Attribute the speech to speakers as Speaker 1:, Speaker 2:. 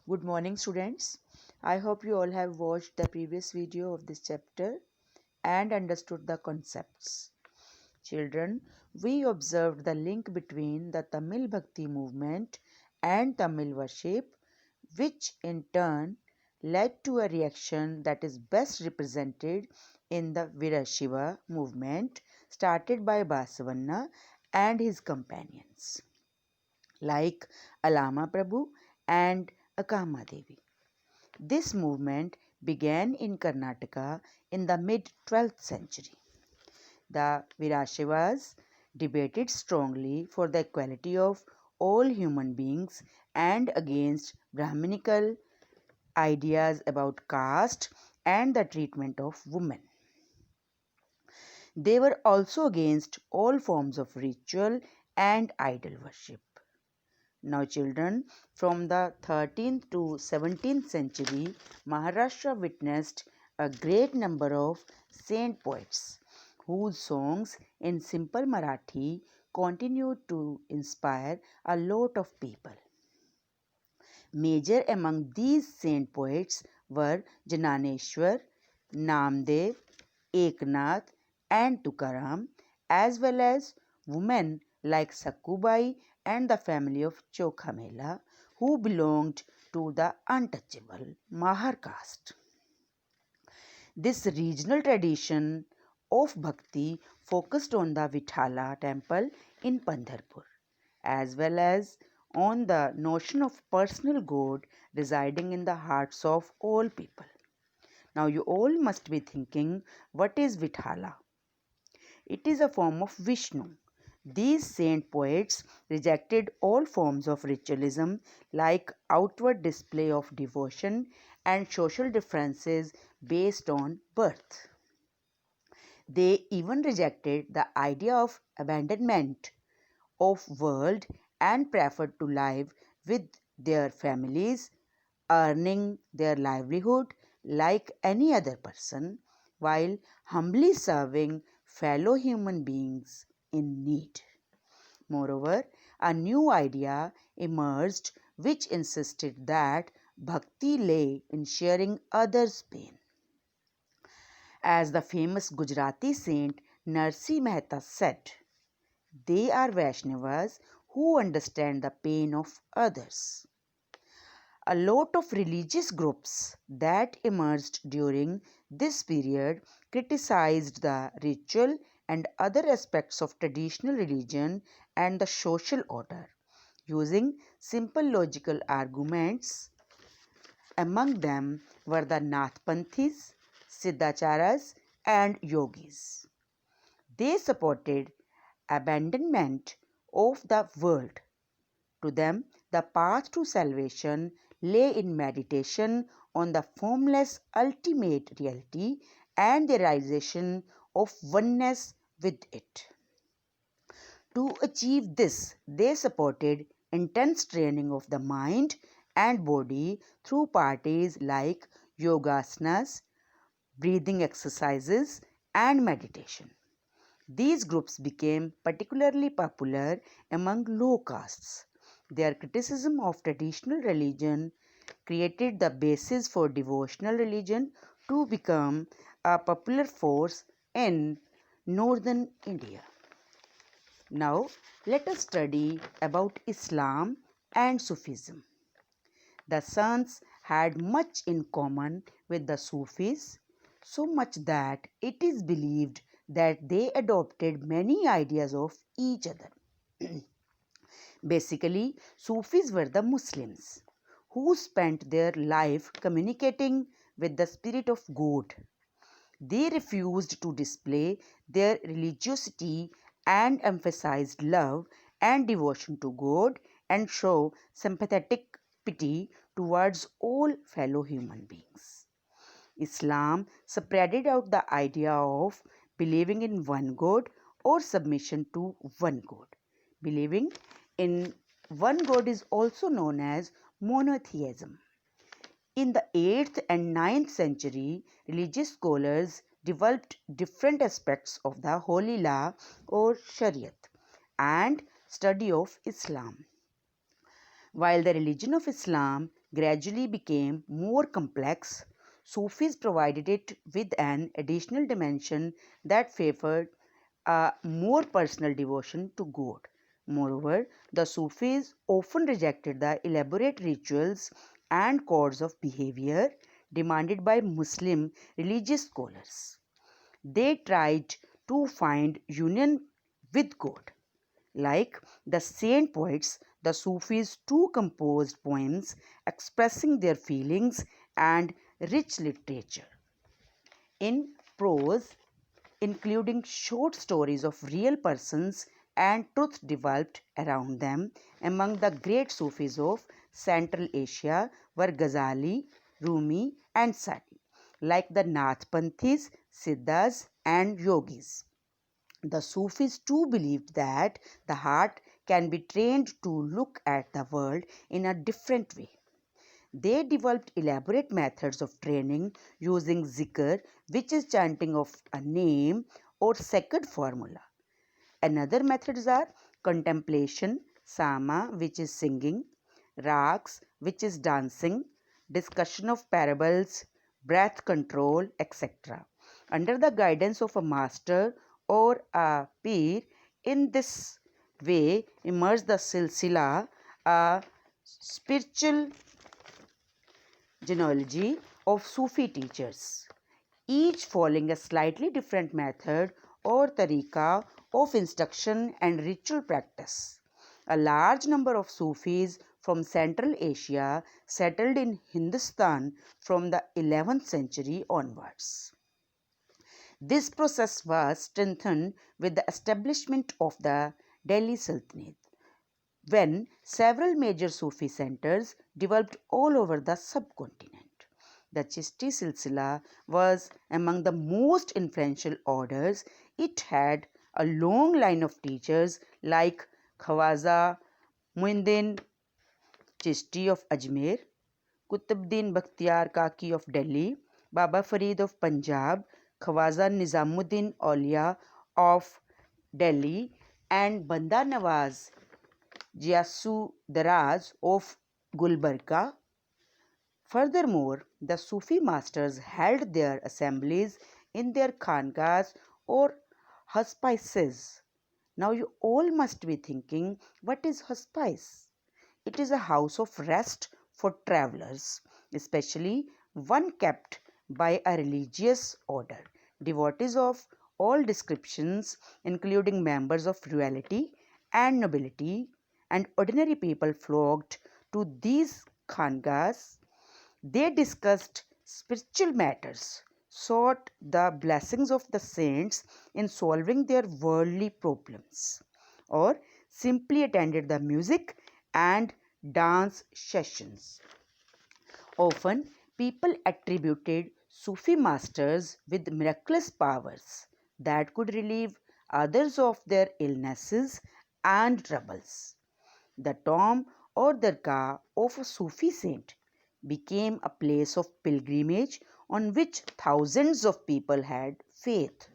Speaker 1: Good morning, students. I hope you all have watched the previous video of this chapter and understood the concepts. Children, we observed the link between the Tamil Bhakti movement and Tamil worship, which in turn led to a reaction that is best represented in the Virashiva movement started by Basavanna and his companions, like Alama Prabhu and Akama Devi. This movement began in Karnataka in the mid 12th century. The Virashivas debated strongly for the equality of all human beings and against Brahminical ideas about caste and the treatment of women. They were also against all forms of ritual and idol worship. Now, children, from the 13th to 17th century, Maharashtra witnessed a great number of saint poets whose songs in simple Marathi continued to inspire a lot of people. Major among these saint poets were Jananeshwar, Namdev, Eknath, and Tukaram, as well as women like Sakubai and the family of Chokhamela, who belonged to the untouchable Mahar caste. This regional tradition of bhakti focused on the Vithala temple in Pandharpur, as well as on the notion of personal God residing in the hearts of all people. Now, you all must be thinking, what is Vithala? It is a form of Vishnu. These saint poets rejected all forms of ritualism like outward display of devotion and social differences based on birth. They even rejected the idea of abandonment of world and preferred to live with their families, earning their livelihood like any other person, while humbly serving fellow human beings in need. Moreover, a new idea emerged which insisted that bhakti lay in sharing others' pain. As the famous Gujarati saint Narsi Mehta said, they are Vaishnavas who understand the pain of others. A lot of religious groups that emerged during this period criticized the ritual and other aspects of traditional religion and the social order, using simple logical arguments. Among them were the Nathpanthis, Siddhacharas, and Yogis. They supported abandonment of the world. To them, the path to salvation lay in meditation on the formless ultimate reality and the realization of oneness with it. To achieve this, they supported intense training of the mind and body through parties like yogasanas, breathing exercises, and meditation. These groups became particularly popular among low castes. Their criticism of traditional religion created the basis for devotional religion to become a popular force in northern India. Now, let us study about Islam and Sufism. The sons had much in common with the Sufis, so much that it is believed that they adopted many ideas of each other. Basically, Sufis were the Muslims who spent their life communicating with the spirit of God. They refused to display their religiosity and emphasized love and devotion to God and show sympathetic pity towards all fellow human beings. Islam spreaded out the idea of believing in one God or submission to one God. Believing in one God is also known as monotheism. In the 8th and 9th century, religious scholars developed different aspects of the holy law or Shariat and study of Islam. While the religion of Islam gradually became more complex, Sufis provided it with an additional dimension that favored a more personal devotion to God. Moreover, the Sufis often rejected the elaborate rituals and codes of behavior demanded by Muslim religious scholars. They tried to find union with God. Like the saint poets, the Sufis too composed poems expressing their feelings and rich literature. In prose, including short stories of real persons and truth developed around them. Among the great Sufis of Central Asia were Ghazali, Rumi, and Sati, like the Nathpanthis, Siddhas, and Yogis. The Sufis too believed that the heart can be trained to look at the world in a different way. They developed elaborate methods of training using zikr, which is chanting of a name or sacred formula. Another methods are contemplation, sama, which is singing, rags, which is dancing, discussion of parables, breath control, etc. Under the guidance of a master or a peer, in this way emerged the silsila, a spiritual genealogy of Sufi teachers, each following a slightly different method or tariqa of instruction and ritual practice. A large number of Sufis from Central Asia settled in Hindustan from the 11th century onwards. This process was strengthened with the establishment of the Delhi Sultanate, when several major Sufi centers developed all over the subcontinent. The Chishti Silsila was among the most influential orders. It had a long line of teachers like Khawaja Muinuddin Chishti of Ajmer, Qutbuddin Bakhtiyar Kaki of Delhi, Baba Farid of Punjab, Khawaja Nizamuddin Aulia of Delhi, and Banda Nawaz Jiasu Daraz of Gulbarga. Furthermore, the Sufi masters held their assemblies in their khangas or hospices. Now you all must be thinking, what is hospice? It is a house of rest for travelers, especially one kept by a religious order. Devotees of all descriptions, including members of royalty and nobility, and ordinary people flocked to these khangas. They discussed spiritual matters, sought the blessings of the saints in solving their worldly problems, or simply attended the music and dance sessions. Often, people attributed Sufi masters with miraculous powers that could relieve others of their illnesses and troubles. The tomb or dargah of a Sufi saint became a place of pilgrimage on which thousands of people had faith.